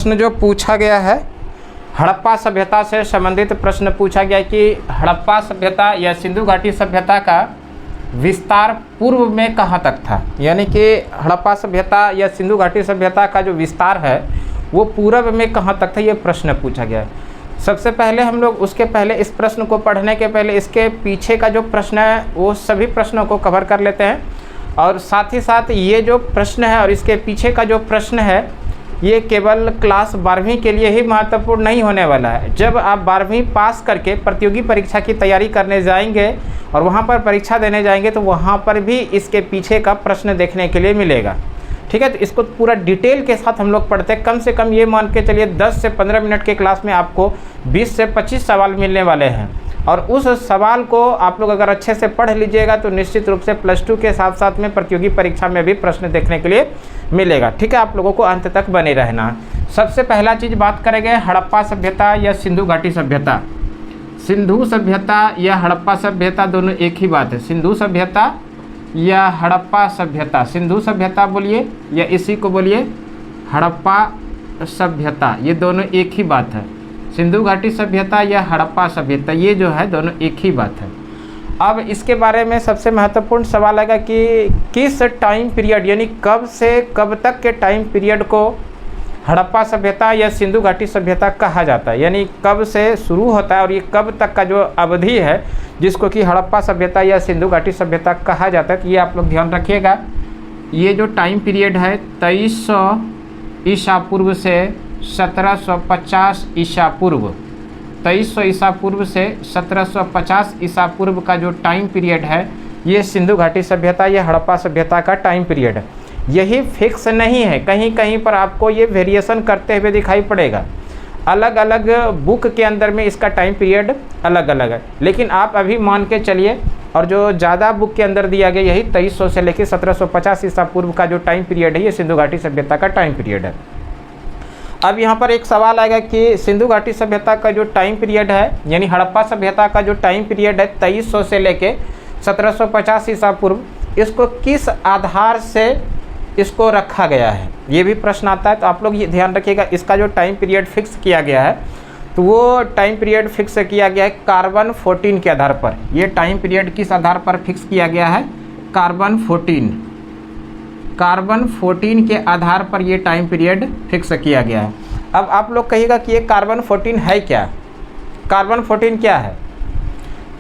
प्रश्न जो पूछा गया है, हड़प्पा सभ्यता से संबंधित प्रश्न पूछा गया कि हड़प्पा सभ्यता या सिंधु घाटी सभ्यता का विस्तार पूर्व में कहाँ तक था। यानी कि हड़प्पा सभ्यता या सिंधु घाटी सभ्यता का जो विस्तार है वो पूर्व में कहाँ तक था, ये प्रश्न पूछा गया है। सबसे पहले हम लोग उसके पहले इस प्रश्न को पढ़ने के पहले इसके पीछे का जो प्रश्न है वो सभी प्रश्नों को कवर कर लेते हैं, और साथ ही साथ ये जो प्रश्न है और इसके पीछे का जो प्रश्न है ये केवल क्लास 12वीं के लिए ही महत्वपूर्ण नहीं होने वाला है। जब आप 12वीं पास करके प्रतियोगी परीक्षा की तैयारी करने जाएंगे और वहाँ पर परीक्षा देने जाएंगे तो वहाँ पर भी इसके पीछे का प्रश्न देखने के लिए मिलेगा। ठीक है, तो इसको पूरा डिटेल के साथ हम लोग पढ़ते हैं। कम से कम ये मान के चलिए 10 से 15 मिनट के क्लास में आपको 20 से 25 सवाल मिलने वाले हैं, और उस सवाल को आप लोग अगर अच्छे से पढ़ लीजिएगा तो निश्चित रूप से +2 के साथ साथ में प्रतियोगी परीक्षा में भी प्रश्न देखने के लिए मिलेगा। ठीक है, आप लोगों को अंत तक बने रहना है। सबसे पहला चीज़ बात करेंगे हड़प्पा सभ्यता या सिंधु घाटी सभ्यता। सिंधु सभ्यता या हड़प्पा सभ्यता दोनों एक ही बात है। सिंधु सभ्यता या हड़प्पा सभ्यता, सिंधु सभ्यता बोलिए या इसी को बोलिए हड़प्पा सभ्यता, ये दोनों एक ही बात है। सिंधु घाटी सभ्यता या हड़प्पा सभ्यता ये जो है दोनों एक ही बात है। अब इसके बारे में सबसे महत्वपूर्ण सवाल आएगा कि किस टाइम पीरियड यानी कब से कब तक के टाइम पीरियड को हड़प्पा सभ्यता या सिंधु घाटी सभ्यता कहा जाता है। यानी कब से शुरू होता है और ये कब तक का जो अवधि है जिसको कि हड़प्पा सभ्यता या सिंधु घाटी सभ्यता कहा जाता है, तो ये आप लोग ध्यान रखिएगा। ये जो टाइम पीरियड है 2300 ईसा पूर्व से 1750 ईसा पूर्व, 2300 ईसा पूर्व से 1750 ईसा पूर्व का जो टाइम पीरियड है ये सिंधु घाटी सभ्यता या हड़प्पा सभ्यता का टाइम पीरियड है। यही फिक्स नहीं है, कहीं कहीं पर आपको ये वेरिएशन करते हुए दिखाई पड़ेगा। अलग अलग बुक के अंदर में इसका टाइम पीरियड अलग अलग है, लेकिन आप अभी मान के चलिए और जो ज़्यादा बुक के अंदर दिया गया यही 2300 से लेकर 1750 ईसा पूर्व का जो टाइम पीरियड है ये सिंधु घाटी सभ्यता का टाइम पीरियड है। अब यहाँ पर एक सवाल आएगा कि सिंधु घाटी सभ्यता का जो टाइम पीरियड है यानी हड़प्पा सभ्यता का जो टाइम पीरियड है 2300 से लेके 1750 ईसा पूर्व, इसको किस आधार से इसको रखा गया है, ये भी प्रश्न आता है। तो आप लोग ये ध्यान रखिएगा, इसका जो टाइम पीरियड फिक्स किया गया है तो वो टाइम पीरियड फिक्स किया गया है कार्बन 14 के आधार पर। ये टाइम पीरियड किस आधार पर फिक्स किया गया है? कार्बन 14 के आधार पर ये टाइम पीरियड फिक्स किया गया है। अब आप लोग कहिएगा कि ये कार्बन 14 है क्या? कार्बन 14 क्या है?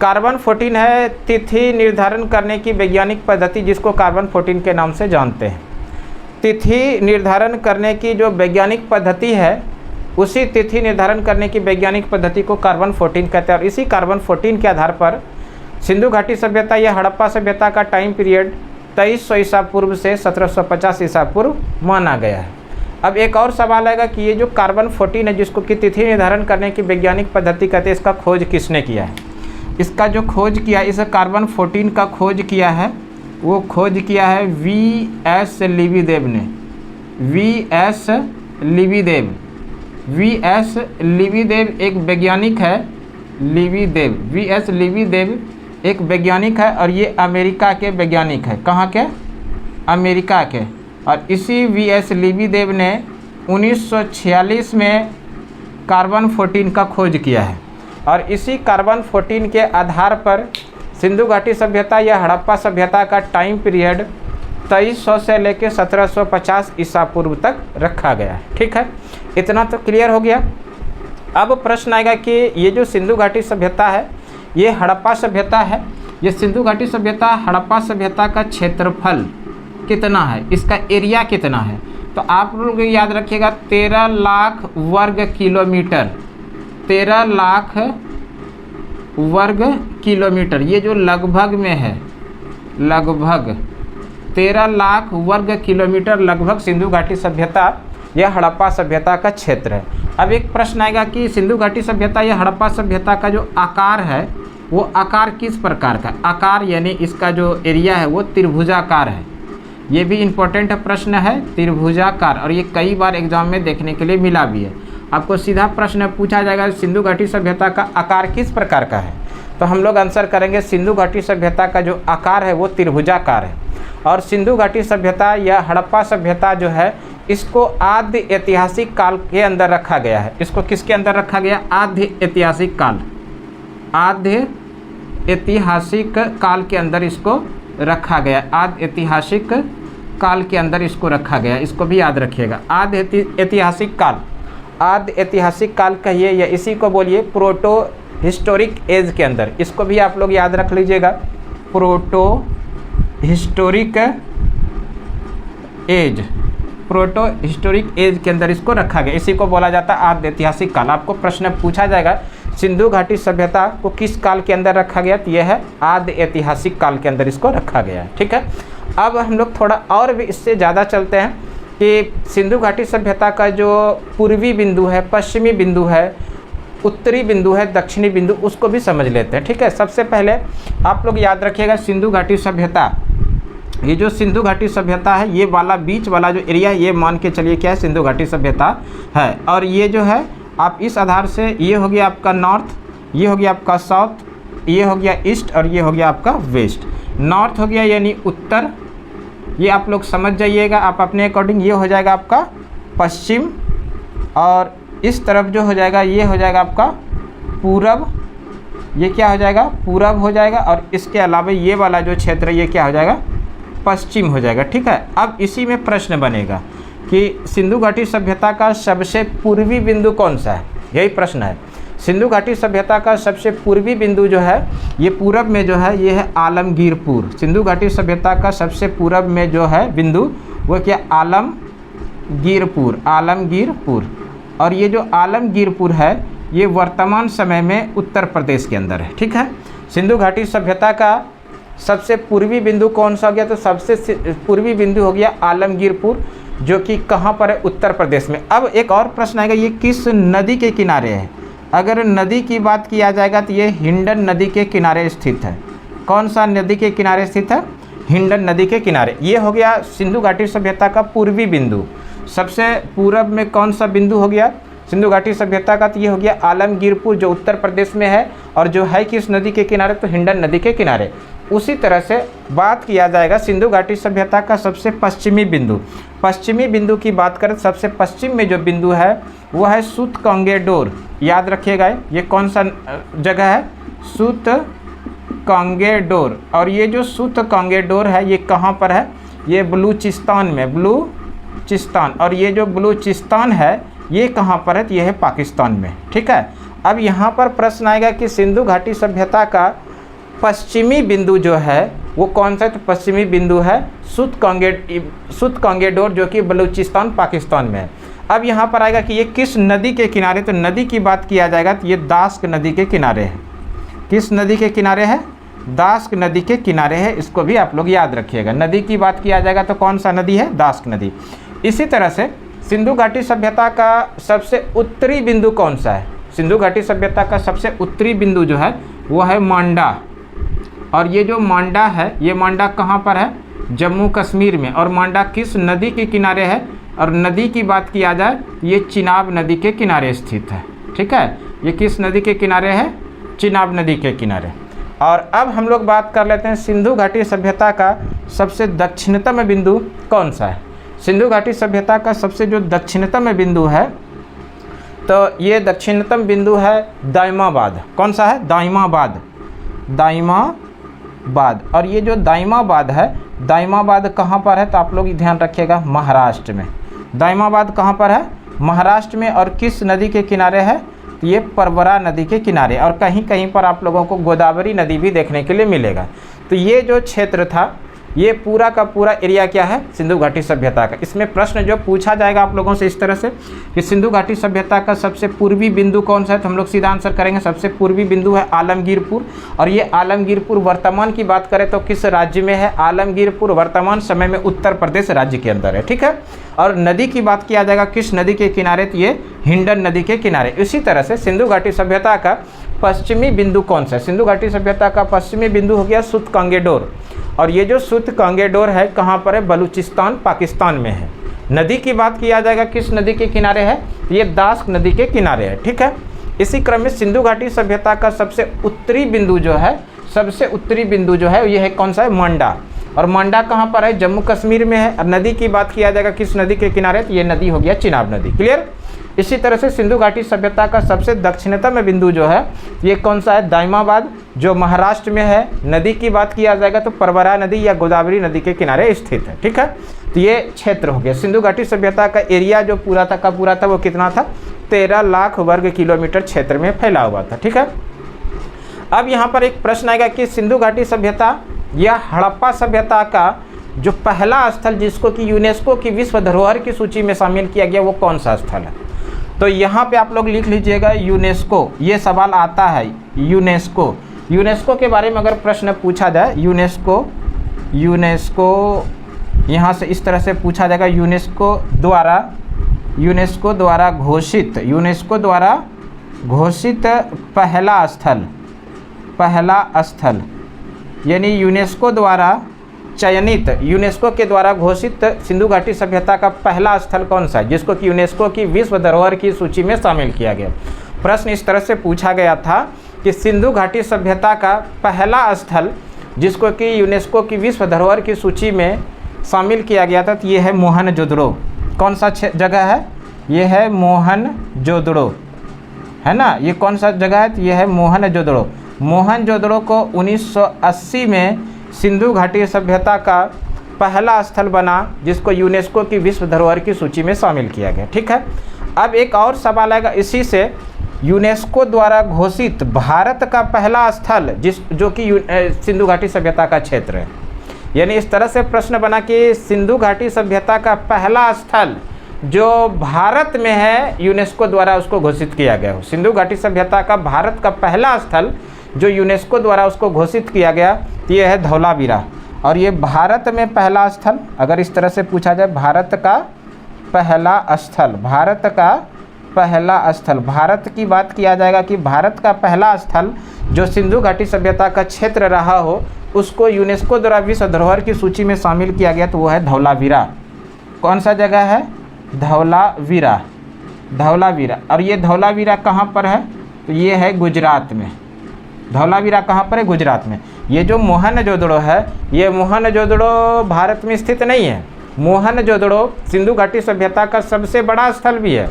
कार्बन 14 है तिथि निर्धारण करने की वैज्ञानिक पद्धति जिसको कार्बन 14 के नाम से जानते हैं। तिथि निर्धारण करने की जो वैज्ञानिक पद्धति है उसी तिथि निर्धारण करने की वैज्ञानिक पद्धति को कार्बन 14 कहते हैं, और इसी कार्बन 14 के आधार पर सिंधु घाटी सभ्यता या हड़प्पा सभ्यता का टाइम पीरियड 2300 ईसा पूर्व से 1750 ईसा पूर्व माना गया है। अब एक और सवाल आएगा कि ये जो कार्बन 14 है जिसको कि तिथि निर्धारण करने की वैज्ञानिक पद्धति कहते हैं, इसका खोज किसने किया है? इसका जो खोज किया, इस कार्बन 14 का खोज किया है वो खोज किया है V.S. लिविदेव ने। V.S. लिविदेव एक वैज्ञानिक है। V.S. लिविदेव एक वैज्ञानिक है और ये अमेरिका के वैज्ञानिक है। कहाँ के? अमेरिका के। और इसी V.S. लिविदेव ने 1946 में कार्बन 14 का खोज किया है, और इसी कार्बन 14 के आधार पर सिंधु घाटी सभ्यता या हड़प्पा सभ्यता का टाइम पीरियड 2300 से लेकर 1750 ईसा पूर्व तक रखा गया है। ठीक है, इतना तो क्लियर हो गया। अब प्रश्न आएगा कि ये जो सिंधु घाटी सभ्यता है ये हड़प्पा सभ्यता है, ये सिंधु घाटी सभ्यता हड़प्पा सभ्यता का क्षेत्रफल कितना है, इसका एरिया कितना है? तो आप लोग याद रखिएगा 13 लाख वर्ग किलोमीटर। 13 लाख वर्ग किलोमीटर, ये जो लगभग में है, लगभग 13 लाख वर्ग किलोमीटर लगभग सिंधु घाटी सभ्यता या हड़प्पा सभ्यता का क्षेत्र है। अब एक प्रश्न आएगा कि सिंधु घाटी सभ्यता या हड़प्पा सभ्यता का जो आकार है वो आकार किस प्रकार का? आकार यानी इसका जो एरिया है वो त्रिभुजाकार है। ये भी इम्पोर्टेंट प्रश्न है, त्रिभुजाकार, और ये कई बार एग्जाम में देखने के लिए मिला भी है। आपको सीधा प्रश्न पूछा जाएगा सिंधु घाटी सभ्यता का आकार किस प्रकार का है, तो हम लोग आंसर करेंगे सिंधु घाटी सभ्यता का जो आकार है वो त्रिभुजाकार है। और सिंधु घाटी सभ्यता या हड़प्पा सभ्यता जो है इसको आद्य ऐतिहासिक काल के अंदर रखा गया है। इसको किसके अंदर रखा गया? आद्य ऐतिहासिक काल, आद्य ऐतिहासिक काल के अंदर इसको रखा गया। आद्य ऐतिहासिक काल के अंदर इसको रखा गया, इसको भी याद रखिएगा। आद्य ऐतिहासिक काल, आद्य ऐतिहासिक काल कहिए या इसी को बोलिए प्रोटो हिस्टोरिक एज के अंदर, इसको भी आप लोग याद रख लीजिएगा। Proto historic age, proto historic age के अंदर इसको रखा गया, इसी को बोला जाता है आद्य ऐतिहासिक काल। आपको प्रश्न पूछा जाएगा सिंधु घाटी सभ्यता को किस काल के अंदर रखा गया, तो यह है आद्य ऐतिहासिक काल के अंदर इसको रखा गया है। ठीक है, अब हम लोग थोड़ा और भी इससे ज़्यादा चलते हैं कि सिंधु घाटी सभ्यता का जो पूर्वी बिंदु है, पश्चिमी बिंदु है, उत्तरी बिंदु है, दक्षिणी बिंदु, उसको भी समझ लेते हैं। ठीक है, सबसे पहले आप लोग याद रखिएगा सिंधु घाटी सभ्यता, ये जो सिंधु घाटी सभ्यता है, ये वाला बीच वाला जो एरिया है, ये मान के चलिए क्या है, सिंधु घाटी सभ्यता है। और ये जो है आप इस आधार से, ये हो गया आपका नॉर्थ, ये हो गया आपका साउथ, ये हो गया ईस्ट और ये हो गया आपका वेस्ट। नॉर्थ हो गया यानी उत्तर, ये आप लोग समझ जाइएगा आप अपने अकॉर्डिंग। ये हो जाएगा आपका पश्चिम, और इस तरफ जो हो जाएगा ये हो जाएगा आपका पूरब, ये क्या हो जाएगा, पूरब हो जाएगा। और इसके अलावा ये वाला जो क्षेत्र है ये क्या हो जाएगा, पश्चिम हो जाएगा। ठीक है, अब इसी में प्रश्न बनेगा कि सिंधु घाटी सभ्यता का सबसे पूर्वी बिंदु कौन सा है, यही प्रश्न है। सिंधु घाटी सभ्यता का सबसे पूर्वी बिंदु जो है, ये पूरब में जो है, ये है आलमगीरपुर। सिंधु घाटी सभ्यता का सबसे पूरब में जो है बिंदु वो क्या, आलमगीरपुर, आलमगीरपुर। और ये जो आलमगीरपुर है ये वर्तमान समय में उत्तर प्रदेश के अंदर है। ठीक है, सिंधु घाटी सभ्यता का सबसे पूर्वी बिंदु कौन सा हो गया, तो सबसे पूर्वी बिंदु हो गया आलमगीरपुर, जो कि कहाँ पर है, उत्तर प्रदेश में। अब एक और प्रश्न आएगा, ये किस नदी के किनारे है? अगर नदी की बात किया जाएगा तो ये हिंडन नदी के किनारे स्थित है। कौन सा नदी के किनारे स्थित है, हिंडन नदी के किनारे। ये हो गया सिंधु घाटी सभ्यता का पूर्वी बिंदु। सबसे पूरब में कौन सा बिंदु हो गया सिंधु घाटी सभ्यता का, तो ये हो गया आलमगीरपुर, जो उत्तर प्रदेश में है, और जो है किस नदी के किनारे, तो हिंडन नदी के किनारे। उसी तरह से बात किया जाएगा सिंधु घाटी सभ्यता का सबसे पश्चिमी बिंदु। पश्चिमी बिंदु की बात करें, सबसे पश्चिम में जो बिंदु है वो है सूतकांगेडोर। याद रखिएगा ये कौन सा जगह है, सूतकांगेडोर। और ये जो सूतकांगेडोर है ये कहाँ पर है, ये बलूचिस्तान में, बलूचिस्तान। और ये जो बलूचिस्तान है ये कहाँ पर है, तो ये है पाकिस्तान में। ठीक है, अब यहाँ पर प्रश्न आएगा कि सिंधु घाटी सभ्यता का पश्चिमी बिंदु जो है वो कौन सा है, तो पश्चिमी बिंदु है सूतकांगेडोर, जो कि बलूचिस्तान पाकिस्तान में है। अब यहाँ पर आएगा कि ये किस नदी के किनारे, तो नदी की बात किया जाएगा तो ये दास्क नदी के किनारे है। किस नदी के किनारे है, दास्क नदी के किनारे है, इसको भी आप लोग याद रखिएगा। नदी की बात किया जाएगा तो कौन सा नदी है, दास्क नदी। इसी तरह से सिंधु घाटी सभ्यता का सबसे उत्तरी बिंदु कौन सा है, सिंधु घाटी सभ्यता का सबसे उत्तरी बिंदु जो है वो है मांडा। और ये जो मांडा है, ये मांडा कहाँ पर है, जम्मू कश्मीर में। और मांडा किस नदी के किनारे है, और नदी की बात किया जाए ये चिनाब नदी के किनारे स्थित है। ठीक है, ये किस नदी के किनारे है, चिनाब नदी के किनारे। और अब हम लोग बात कर लेते हैं सिंधु घाटी सभ्यता का सबसे दक्षिणतम बिंदु कौन सा है। सिंधु घाटी सभ्यता का सबसे जो दक्षिणतम बिंदु है, तो ये दक्षिणतम बिंदु है दाइमाबाद। कौन सा है, दाइमाबाद, दाइमाबाद। और ये जो दाइमाबाद है, दाइमाबाद कहाँ पर है, तो आप लोग ध्यान रखिएगा, महाराष्ट्र में। दाइमाबाद कहाँ पर है, महाराष्ट्र में। और किस नदी के किनारे है, तो ये परवरा नदी के किनारे। और कहीं कहीं पर आप लोगों को गोदावरी नदी भी देखने के लिए मिलेगा। तो ये जो क्षेत्र था, ये पूरा का पूरा एरिया क्या है, सिंधु घाटी सभ्यता का। इसमें प्रश्न जो पूछा जाएगा आप लोगों से इस तरह से कि सिंधु घाटी सभ्यता का सबसे पूर्वी बिंदु कौन सा है, तो हम लोग सीधा आंसर करेंगे सबसे पूर्वी बिंदु है आलमगीरपुर। और ये आलमगीरपुर वर्तमान की बात करें तो किस राज्य में है, आलमगीरपुर वर्तमान समय में उत्तर प्रदेश राज्य के अंदर है। ठीक है, और नदी की बात किया जाएगा किस नदी के किनारे, तो ये हिंडन नदी के किनारे। इसी तरह से सिंधु घाटी सभ्यता का पश्चिमी बिंदु कौन सा है, सिंधु घाटी सभ्यता का पश्चिमी बिंदु हो गया सूतकांगेडोर। और ये जो सूतकांगेडोर है कहाँ पर है, बलूचिस्तान पाकिस्तान में है। नदी की बात किया जाएगा किस नदी के किनारे है, ये दास्क नदी के किनारे है। ठीक है, इसी क्रम में सिंधु घाटी सभ्यता का सबसे उत्तरी बिंदु जो है, सबसे उत्तरी बिंदु जो है ये है कौन सा है, मांडा। और मंडा कहाँ पर है, जम्मू कश्मीर में है। और नदी की बात किया जाएगा किस नदी के किनारे, तो ये नदी हो गया चिनाब नदी। क्लियर। इसी तरह से सिंधु घाटी सभ्यता का सबसे दक्षिणतम बिंदु जो है ये कौन सा है, दाइमाबाद, जो महाराष्ट्र में है। नदी की बात किया जाएगा तो परवरा नदी या गोदावरी नदी के किनारे स्थित है। ठीक है, तो ये क्षेत्र हो गया। सिंधु घाटी सभ्यता का एरिया जो पूरा था वो कितना था, 13 लाख वर्ग किलोमीटर क्षेत्र में फैला हुआ था। ठीक है, अब यहाँ पर एक प्रश्न आएगा कि सिंधु घाटी सभ्यता या हड़प्पा सभ्यता का जो पहला स्थल जिसको कि यूनेस्को की विश्व धरोहर की सूची में शामिल किया गया वो कौन सा स्थल है। तो यहाँ पे आप लोग लिख लीजिएगा यूनेस्को, ये सवाल आता है। यूनेस्को के बारे में अगर प्रश्न पूछा जाए, यूनेस्को यहाँ से इस तरह से पूछा जाएगा, यूनेस्को द्वारा घोषित पहला स्थल यानी यूनेस्को के द्वारा घोषित सिंधु घाटी सभ्यता का पहला स्थल कौन सा है, जिसको कि यूनेस्को की विश्व धरोहर की सूची में शामिल किया गया। प्रश्न इस तरह से पूछा गया था कि सिंधु घाटी सभ्यता का पहला स्थल जिसको कि यूनेस्को की विश्व धरोहर की सूची में शामिल किया गया था, तो ये है मोहनजोदड़ो। कौन सा जगह है, ये है मोहनजोदड़ो, है ना। ये कौन सा जगह है, तो ये है मोहनजोदड़ो। मोहनजोदड़ो को 1980 में सिंधु घाटी सभ्यता का पहला स्थल बना जिसको यूनेस्को की विश्व धरोहर की सूची में शामिल किया गया। ठीक है, अब एक और सवाल आएगा इसी से, यूनेस्को द्वारा घोषित भारत का पहला स्थल जो कि सिंधु घाटी सभ्यता का क्षेत्र है। यानी इस तरह से प्रश्न बना कि सिंधु घाटी सभ्यता का पहला स्थल जो भारत में है यूनेस्को द्वारा उसको घोषित किया गया हो। सिंधु घाटी सभ्यता का भारत का पहला स्थल जो यूनेस्को द्वारा उसको घोषित किया गया ये है धौलावीरा। और ये भारत में पहला स्थल, अगर इस तरह से पूछा जाए भारत का पहला स्थल, भारत की बात किया जाएगा कि भारत का पहला स्थल जो सिंधु घाटी सभ्यता का क्षेत्र रहा हो उसको यूनेस्को द्वारा विश्व धरोहर की सूची में शामिल किया गया, तो वो है धौलावीरा। कौन सा जगह है, धौलावीरा। और ये धौलावीरा कहाँ पर है, तो ये है गुजरात में। धौलावीरा कहाँ पर है, गुजरात में। ये जो मोहनजोदड़ो है, ये मोहनजोदड़ो भारत में स्थित नहीं है। मोहनजोदड़ो सिंधु घाटी सभ्यता का सबसे बड़ा स्थल भी है,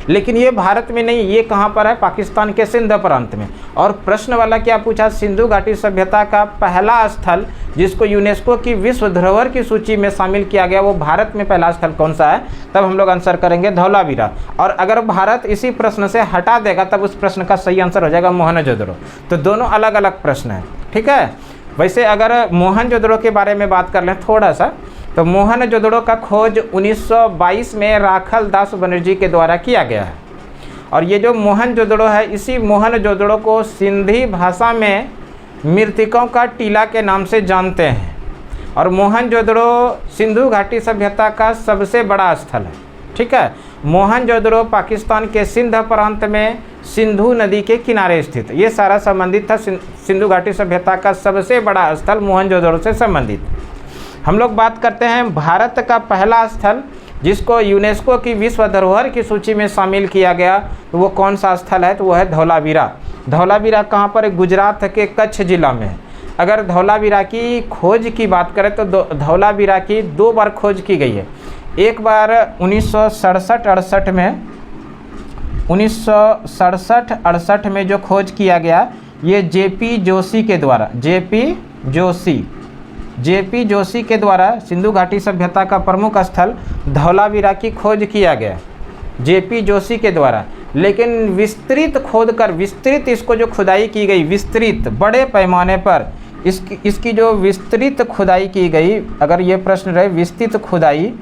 लेकिन ये भारत में नहीं, ये कहाँ पर है, पाकिस्तान के सिंध प्रांत में। और प्रश्न वाला क्या पूछा, सिंधु घाटी सभ्यता का पहला स्थल जिसको यूनेस्को की विश्व धरोहर की सूची में शामिल किया गया वो भारत में पहला स्थल कौन सा है, तब हम लोग आंसर करेंगे धौलावीरा। और अगर भारत इसी प्रश्न से हटा देगा तब उस प्रश्न का सही आंसर हो जाएगा मोहनजोदड़ो। तो दोनों अलग अलग प्रश्न हैं। ठीक है, वैसे अगर मोहनजोदड़ो के बारे में बात कर लें थोड़ा सा, तो मोहनजोदड़ो का खोज 1922 में राखल दास बनर्जी के द्वारा किया गया है। और ये जो मोहनजोदड़ो है, इसी मोहनजोदड़ो को सिंधी भाषा में मृतकों का टीला के नाम से जानते हैं। और मोहनजोदड़ो सिंधु घाटी सभ्यता का सबसे बड़ा स्थल है। ठीक है, मोहनजोदड़ो पाकिस्तान के सिंध प्रांत में सिंधु नदी के किनारे स्थित। ये सारा संबंधित था सिंधु घाटी सभ्यता का सबसे बड़ा स्थल मोहनजोदड़ो से संबंधित। हम लोग बात करते हैं भारत का पहला स्थल जिसको यूनेस्को की विश्व धरोहर की सूची में शामिल किया गया, तो वो कौन सा स्थल है, तो वो है धौलावीरा। धौलावीरा कहाँ पर है, गुजरात के कच्छ जिला में है। अगर धौलावीरा की खोज की बात करें तो धौलावीरा की 2 बार खोज की गई है। एक बार 1967-68 में जो खोज किया गया ये जेपी जोशी के द्वारा सिंधु घाटी सभ्यता का प्रमुख स्थल धौलावीरा की खोज किया गया, जेपी जोशी के द्वारा। लेकिन विस्तृत इसको जो खुदाई की गई, विस्तृत बड़े पैमाने पर इसकी जो विस्तृत खुदाई की गई, अगर ये प्रश्न रहे विस्तृत खुदाई,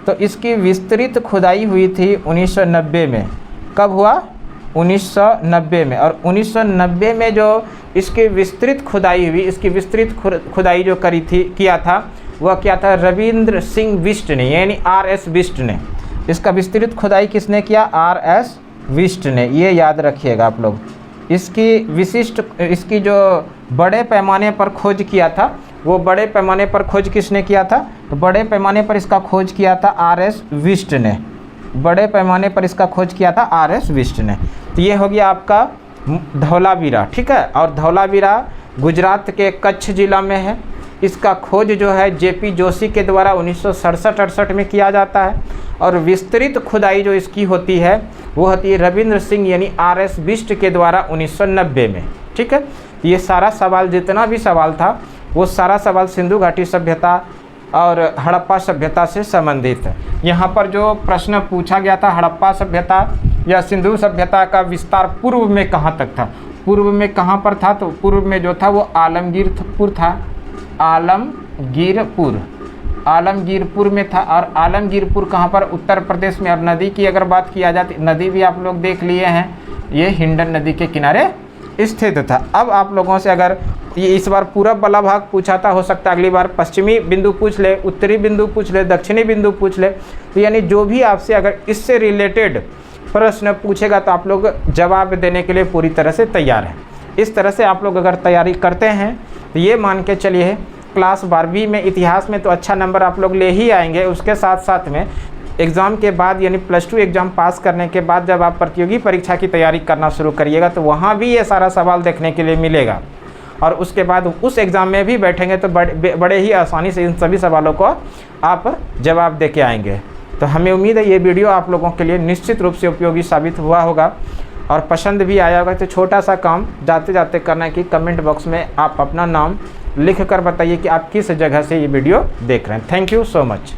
तो इसकी विस्तृत खुदाई हुई थी 1990 में। कब हुआ, 1990 में। और 1990 में जो इसकी विस्तृत खुदाई हुई, इसकी विस्तृत खुदाई जो किया था वह क्या था, रविंद्र सिंह बिष्ट ने, यानी RS बिष्ट ने। इसका विस्तृत खुदाई किसने किया, RS बिष्ट ने। ये याद रखिएगा आप लोग। इसकी जो बड़े पैमाने पर खोज किया था, वो बड़े पैमाने पर खोज किसने किया था, तो बड़े पैमाने पर इसका खोज किया था RS बिष्ट ने। बड़े पैमाने पर इसका खोज किया था RS बिष्ट ने। तो ये हो गया आपका धौलावीरा। ठीक है, और धौलावीरा गुजरात के कच्छ जिला में है। इसका खोज जो है जेपी जोशी के द्वारा 1967-68 में किया जाता है और विस्तृत खुदाई जो इसकी होती है वो होती है रविंद्र सिंह यानी आर.एस. बिष्ट के द्वारा 1990 में। ठीक है, ये सारा सवाल जितना भी सवाल था वो सारा सवाल सिंधु घाटी सभ्यता और हड़प्पा सभ्यता से संबंधित है। यहाँ पर जो प्रश्न पूछा गया था हड़प्पा सभ्यता या सिंधु सभ्यता का विस्तार पूर्व में कहाँ तक था, पूर्व में कहाँ पर था, तो पूर्व में जो था वो आलमगीरपुर था, आलमगीरपुर में था। और आलमगीरपुर कहाँ पर, उत्तर प्रदेश में। और नदी की अगर बात किया जाती, नदी भी आप लोग देख लिए हैं, ये हिंडन नदी के किनारे स्थित था। अब आप लोगों से अगर ये इस बार पूरब वाला भाग पूछा था, हो सकता है अगली बार पश्चिमी बिंदु पूछ ले, उत्तरी बिंदु पूछ ले, दक्षिणी बिंदु पूछ ले। तो यानी जो भी आपसे अगर इससे रिलेटेड प्रश्न पूछेगा तो आप लोग जवाब देने के लिए पूरी तरह से तैयार हैं। इस तरह से आप लोग अगर तैयारी करते हैं तो ये मान के चलिए क्लास 12वीं में इतिहास में तो अच्छा नंबर आप लोग ले ही आएंगे। उसके साथ साथ में एग्ज़ाम के बाद यानी +2 एग्ज़ाम पास करने के बाद जब आप प्रतियोगी परीक्षा की तैयारी करना शुरू करिएगा तो वहाँ भी ये सारा सवाल देखने के लिए मिलेगा और उसके बाद उस एग्ज़ाम में भी बैठेंगे तो बड़े ही आसानी से इन सभी सवालों को आप जवाब दे के आएंगे। तो हमें उम्मीद है ये वीडियो आप लोगों के लिए निश्चित रूप से उपयोगी साबित हुआ होगा और पसंद भी आया होगा। तो छोटा सा काम जाते जाते करना है कि कमेंट बॉक्स में आप अपना नाम लिख कर बताइए कि आप किस जगह से ये वीडियो देख रहे हैं। Thank you so much.